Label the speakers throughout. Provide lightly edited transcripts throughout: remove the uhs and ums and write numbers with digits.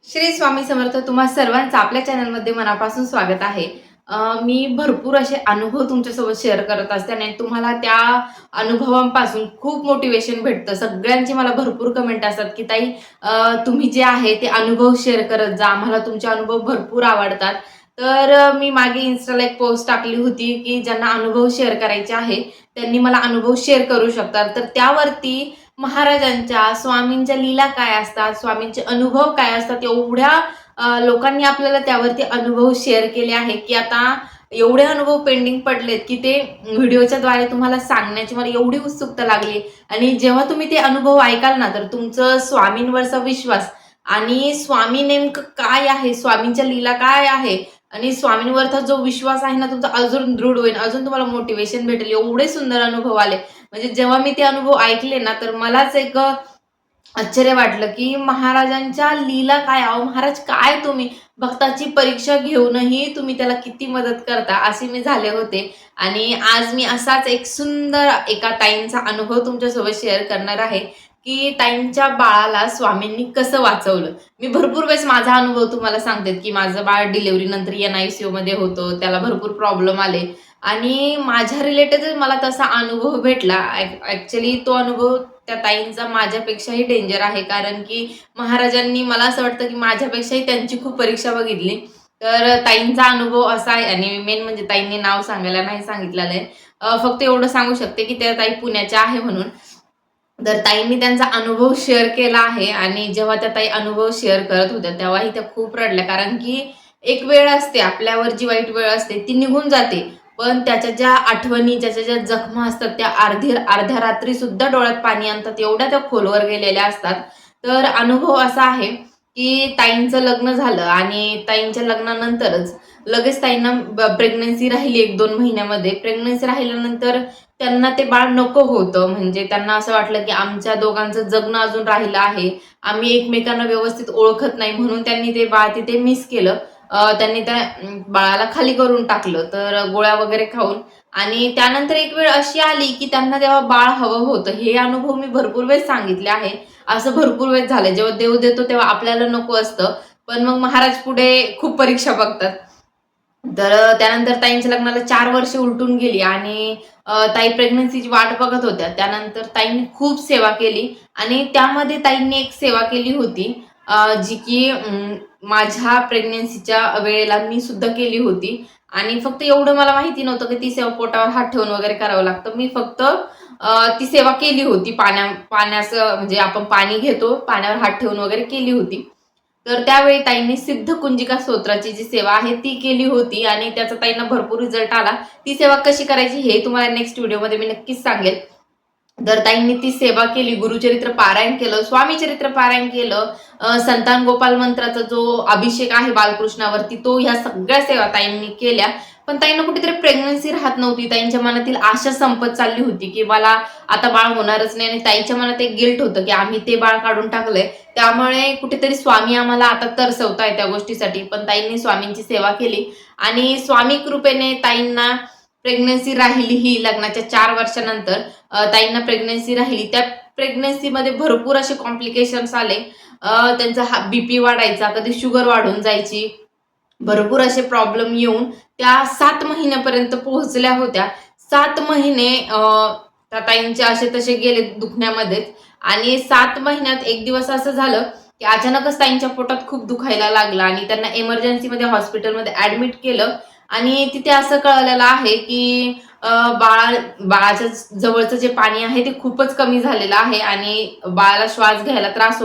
Speaker 1: श्री स्वामी समर्थ. तुम्हा सर्वांचं आपल्या चॅनलमध्ये मनापासून स्वागत आहे. मी भरपूर असे अनुभव तुमच्यासोबत शेअर करत असते आणि तुम्हाला त्या अनुभवांपासून खूप मोटिवेशन भेटतं. सगळ्यांची मला भरपूर कमेंट असतात की ताई, तुम्ही जे आहे ते अनुभव शेअर करत जा, आम्हाला तुमचे अनुभव भरपूर आवडतात. तर मी मागे इन्स्टाला एक पोस्ट टाकली होती की ज्यांना अनुभव शेअर करायचे आहे त्यांनी मला अनुभव शेअर करू शकतात. तर त्यावरती महाराजांच्या, स्वामींच्या लीला काय असतात, स्वामींचे अनुभव काय असतात, एवढ्या लोकांनी आपल्याला त्यावरती अनुभव शेअर केले आहे, की आता एवढे अनुभव पेंडिंग पडलेत, की ते व्हिडिओच्या द्वारे तुम्हाला सांगण्याची मला एवढी उत्सुकता लागली. आणि जेव्हा तुम्ही ते अनुभव ऐकाल ना, तर तुमचं स्वामींवरचा विश्वास आणि स्वामी नेमकं काय आहे, स्वामींच्या लीला काय आहे आणि स्वामींवरचा जो विश्वास आहे ना तुमचा, अजून दृढ होईल, अजून तुम्हाला मोटिवेशन भेटेल. एवढे सुंदर अनुभव आले. म्हणजे जेव्हा मी ते अनुभव ऐकले ना, तर मलाच एक आश्चर्य वाटलं, की महाराजांच्या लीला काय, अहो महाराज काय तुम्ही भक्ताची परीक्षा घेऊनही तुम्ही त्याला किती मदत करता, असे मी झाले होते. आणि आज मी असाच एक सुंदर एका ताईंचा अनुभव तुमच्यासोबत शेअर करणार आहे, की ताईंच्या बाळाला स्वामींनी कसं वाचवलं. मी भरपूर वेळेस माझा अनुभव तुम्हाला सांगते, की माझं बाळ डिलिव्हरीनंतर NICU मध्ये होतं. त्याला भरपूर प्रॉब्लेम आले आणि माझ्या रिलेटेडच मला तसा अनुभव भेटला. ॲक्चुअली तो अनुभव त्या ताईंचा माझ्यापेक्षाही डेंजर आहे. कारण की महाराजांनी मला असं वाटतं, की माझ्यापेक्षाही त्यांची खूप परीक्षा बघितली. तर ताईंचा अनुभव असा आहे आणि मेन म्हणजे ताईंनी नाव सांगायला नाही सांगितलेलं आहे. फक्त एवढं सांगू शकते, की त्या ताई पुण्याच्या आहे म्हणून. तर ताईंनी त्यांचा अनुभव शेअर केला आहे आणि जेव्हा त्या ताई अनुभव शेअर करत होत्या, तेव्हाही त्या खूप रडल्या. कारण की एक वेळ असते आपल्यावर, जी वाईट वेळ असते ती निघून जाते. पण त्याच्या ज्या आठवणी, ज्याच्या ज्या जखमा असतात त्या अर्ध्या रात्री सुद्धा डोळ्यात पाणी आणतात, एवढ्या त्या खोलवर गेलेल्या असतात. तर अनुभव असा आहे, की ताईंचं लग्न झालं आणि ताईंच्या लग्नानंतरच लगेच ताईंना प्रेग्नन्सी राहिली 1-2 महिन्यामध्ये. प्रेग्नन्सी राहिल्यानंतर त्यांना ते बाळ नको होतं. म्हणजे त्यांना असं वाटलं, की आमच्या दोघांचं जगणं अजून राहिलं आहे. आम्ही एकमेकांना व्यवस्थित ओळखत नाही, म्हणून त्यांनी ते बाळ तिथे मिस केलं. त्यांनी त्या बाळाला खाली करून टाकलं. तर गोळ्या वगैरे खाऊन. आणि त्यानंतर एक वेळ अशी आली, की त्यांना तेव्हा बाळ हवं होतं. हे अनुभव मी भरपूर वेळेस सांगितले आहे. असं भरपूर वेळेस झालंय. जेव्हा देव देतो तेव्हा आपल्याला नको असतं. पण मग महाराज पुढे खूप परीक्षा बघतात. तर त्यानंतर ताईंच्या लग्नाला 4 वर्ष उलटून गेली आणि ताई प्रेग्नन्सीची वाट बघत होत्या. त्यानंतर ताईंनी खूप सेवा केली आणि त्यामध्ये ताईंनी एक सेवा केली होती, जी की माझ्या प्रेग्नन्सीच्या वेळेला मी सुद्धा केली होती. आणि फक्त एवढं मला माहिती नव्हतं, की ती सेवा पोटावर हात ठेवून वगैरे करावं लागतं. मी फक्त ती सेवा केली होती. पाण्याचं म्हणजे आपण पाणी घेतो, पाण्यावर हात ठेवून वगैरे केली होती. तर त्यावेळी ताईंनी सिद्ध कुंजिका स्तोत्राची जी सेवा आहे ती केली होती आणि त्याचा ताईंना भरपूर रिझल्ट आला. ती सेवा कशी करायची हे तुम्हाला नेक्स्ट व्हिडिओमध्ये मी नक्कीच सांगेल. तर ताईंनी ती सेवा केली, गुरुचरित्र पारायण केलं, स्वामी चरित्र पारायण केलं, संतान गोपाल मंत्राचा जो अभिषेक आहे बालकृष्णावरती, तो ह्या सगळ्या सेवा ताईंनी केल्या. पण ताईंना कुठेतरी प्रेग्नन्सी राहत नव्हती. ताईंच्या मनातील आशा संपत चालली होती, की मला आता बाळ होणारच नाही. आणि ताईच्या मनात एक गिल्ट होतं, की आम्ही ते बाळ काढून टाकलंय. त्यामुळे कुठेतरी स्वामी आम्हाला आता तरसवताय त्या गोष्टीसाठी. पण ताईंनी स्वामींची सेवा केली आणि स्वामी कृपेने ताईंना प्रेग्नन्सी राहिली. ही लग्नाच्या 4 वर्षानंतर ताईंना प्रेग्नन्सी राहिली. त्या प्रेग्नन्सीमध्ये भरपूर असे कॉम्प्लिकेशन्स आले. त्यांचा बीपी वाढायचा, कधी शुगर वाढून जायची. भरपूर असे प्रॉब्लेम येऊन त्या 7 महिन्यापर्यंत पोहोचल्या होत्या. 7 महिने त्या ताईंचे असे तसे गेले दुखण्यामध्येच. आणि 7 महिन्यात एक दिवस असं झालं, की अचानकच ताईंच्या पोटात खूप दुखायला लागलं आणि त्यांना इमर्जन्सीमध्ये हॉस्पिटलमध्ये ॲडमिट केलं. आणि तिथे असं कळलेलं आहे, की अ, बाळाच्या जवळचं जे पाणी आहे ते खूपच कमी झालेलं आहे आणि बाळाला श्वास घ्यायला त्रास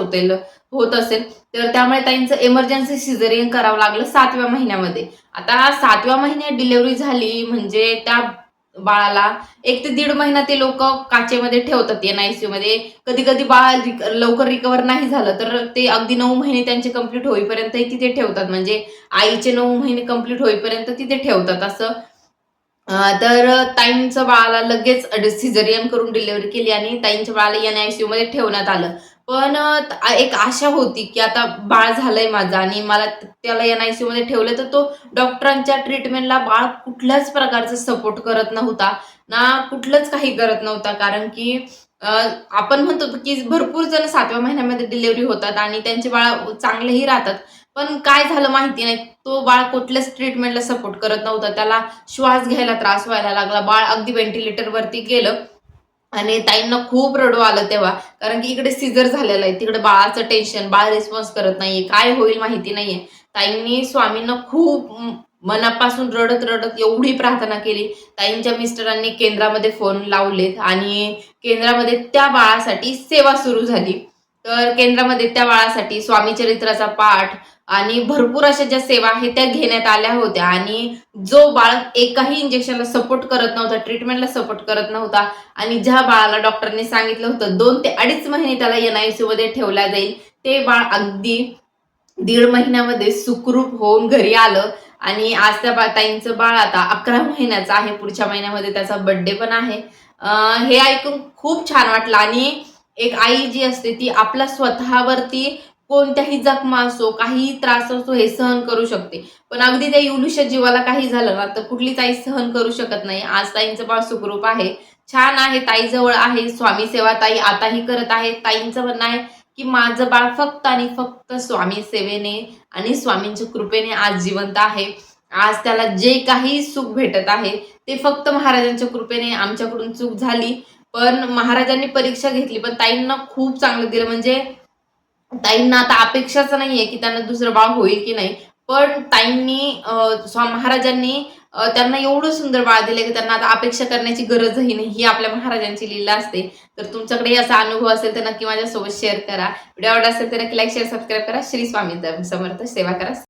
Speaker 1: होत असेल. तर त्यामुळे ताईंचं इमर्जन्सी सिझेरियन करावं लागलं 7व्या महिन्यामध्ये. आता 7व्या महिन्यात डिलिव्हरी झाली म्हणजे त्या बाळाला 1 ते दीड महिना ते लोकं काचेमध्ये ठेवतात NICU मध्ये. कधी-कधी बाळ लवकर रिकव्हर नाही झालं, तर ते अगदी 9 महिने त्यांचे कंप्लीट होईपर्यंतही तिथे ठेवतात. म्हणजे आईचे 9 महिने कंप्लीट होईपर्यंत तिथे ठेवतात असं. तर ताईंच्या बाळाला लगेच सिझेरियन करून डिलिव्हरी केली आणि ताईंच्या बाळाला NICU मध्ये ठेवण्यात आलं. पण एक आशा होती, की आता बाळ झालंय माझं आणि मला त्याला NICU मध्ये ठेवलं, तर तो डॉक्टरांच्या ट्रीटमेंटला बाळ कुठल्याच प्रकारचा सपोर्ट करत नव्हता. ना कुठलंच काही करत नव्हता. कारण की आपण म्हणतो की भरपूर जण 7व्या महिन्यामध्ये डिलिव्हरी होतात आणि त्यांचे बाळ चांगलेही राहतात. पण काय झालं माहिती नाही, तो बाळ कुठल्याच ट्रीटमेंटला सपोर्ट करत नव्हता. त्याला श्वास घ्यायला त्रास व्हायला लागला. बाळ अगदी व्हेंटिलेटरवरती गेलं आणि ताईंना खूप रडू आलं तेव्हा. कारण की इकडे सीझर झालेलं आहे. तिकडे बाळाचं टेन्शन, बाळ रिस्पॉन्स करत नाहीये, काय होईल माहिती नाहीये. ताईंनी स्वामींना खूप मनापासून रडत-रडत एवढी प्रार्थना केली. ताईंच्या मिस्टरांनी केंद्रामध्ये फोन लावलेत आणि केंद्रामध्ये त्या बाळासाठी सेवा सुरू झाली. तर केंद्रामध्ये त्या बाळासाठी स्वामी चरित्राचा पाठ आणि भरपूर अशा ज्या सेवा आहेत त्या घेण्यात आल्या होत्या आणि जो बाळ एकाही इंजेक्शनला सपोर्ट करत नव्हता, ट्रीटमेंटला सपोर्ट करत नव्हता आणि ज्या बाळाला डॉक्टरने सांगितलं होतं 2 ते 2.5 महिने त्याला एन-आय-सी-यूमध्ये ठेवलं जाईल, ते बाळ अगदी 1.5 महिन्यामध्ये सुखरूप होऊन घरी आलं आणि आज त्या ताईंचं बाळ आता 11 महिन्याचं आहे. पुढच्या महिन्यामध्ये त्याचा बर्थडे पण आहे. हे ऐकून खूप छान वाटलं आणि एक आई जी असते ती आपल्या स्वतःवरती कोणत्याही जखमा असो, काहीही त्रास असो हे सहन करू शकते. पण अगदी त्या इवलूशा जीवाला काही झालं ना, तर कुठलीच आई सहन करू शकत नाही. आज ताईंचं बाळ सुखरूप आहे. छान आहे, ताईजवळ आहे. स्वामी सेवा ताई आताही करत आहेत. ताईंचं म्हणणं आहे, की माझं बाळ फक्त आणि फक्त स्वामी सेवेने आणि स्वामींच्या कृपेने आज जिवंत आहे. आज त्याला जे काही सुख भेटत आहे, ते फक्त महाराजांच्या कृपेने आमच्याकडून चूक झाली. पण महाराजांनी परीक्षा घेतली, पण ताईंना खूप चांगलं दिलं. म्हणजे ताईंना आता अपेक्षाच नाहीये, की त्यांना दुसरं बाळ होईल की नाही. पण ताईंनी महाराजांनी त्यांना एवढं सुंदर बाळ दिलं, की त्यांना आता अपेक्षा करण्याची गरजही नाही. ही आपल्या महाराजांची लीला असते. तर तुमच्याकडेही असा अनुभव असेल तर नक्की माझ्यासोबत शेअर करा. व्हिडिओ आवडला असेल तर नक्की लाईक, शेअर, सबस्क्राईब करा. श्री स्वामी समर्थ. सेवा करा.